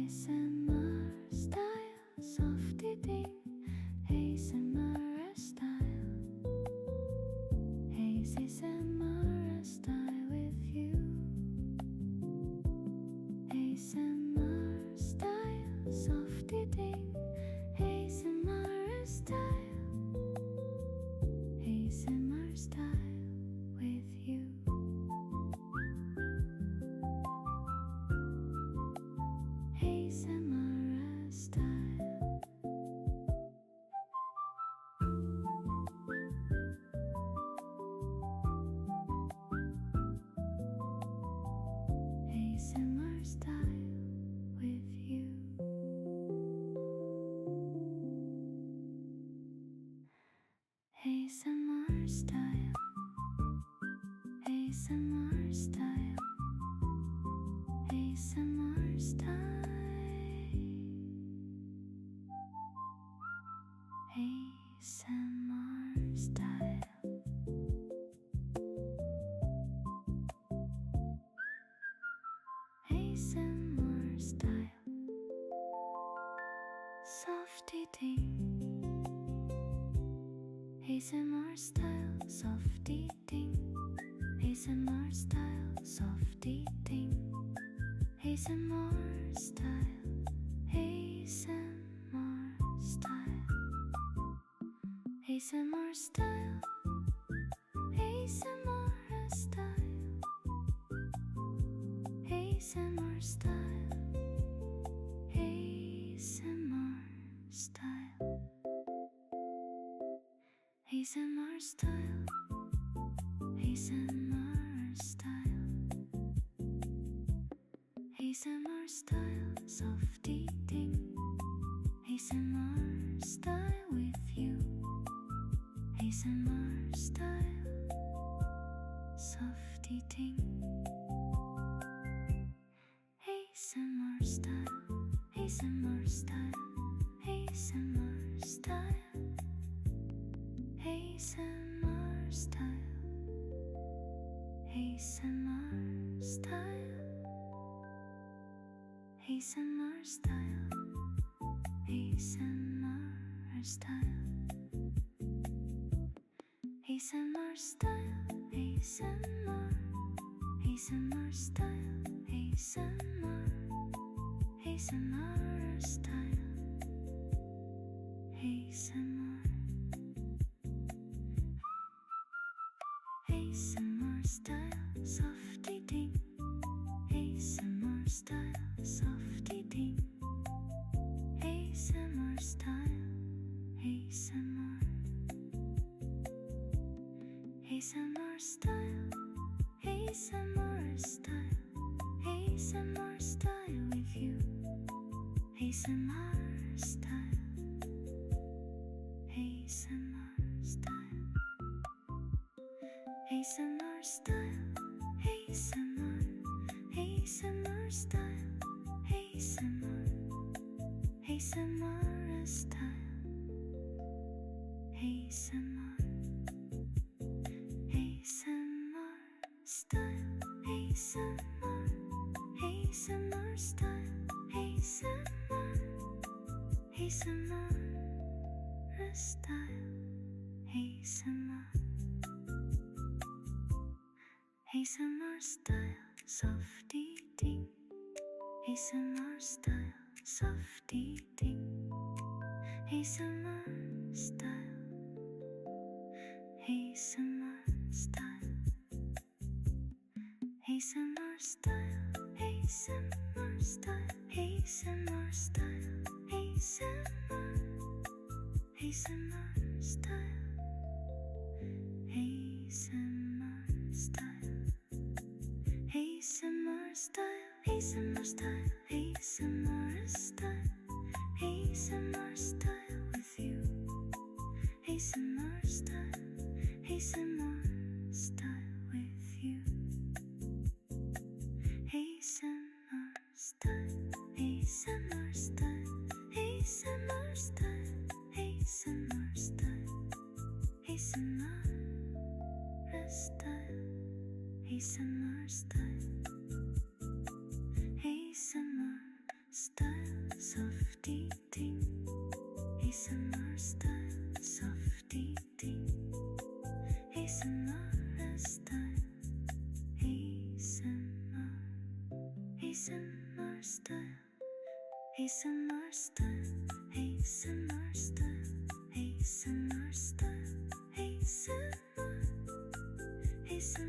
ASMR style, soft eating. ASMR style, soft eating. ASMR style, ASMR style. ASMR style, ASMR style. ASMR style, ASMR style. ASMR style, ASMR style. ASMR style, soft eating. ASMR style with you. ASMR style, soft eating. ASMR style, ASMR style. ASMR style, ASMR style. ASMR style, ASMR style. ASMR style. ASMR style, ASMR. ASMR style, ASMR. ASMR style, ASMR. ASMR style, soft eating. ASMR style, soft eating. ASMR style, ASMR. ASMR style, ASMR style. ASMR style with you. ASMR style, ASMR style. ASMR style, ASMR. ASMR style, ASMR. ASMR style, ASMR. ASMR style, ASMR. ASMR style, ASMR. ASMR style, ASMR. ASMR style, soft eating. ASMR style, soft eating. ASMR style, ASMR style. ASMR style, ASMR style. ASMR style, ASMR. ASMR ASMR style, ASMR style, ASMR style with you. ASMR style, ASMR style with you. ASMR style, ASMR style, ASMR style, ASMR style, ASMR style, ASMR style. ASMR style, soft eating. ASMR style, soft eating. ASMR style, ASMR. ASMR style, ASMR style, ASMR style, ASMR style, ASMR. ASMR.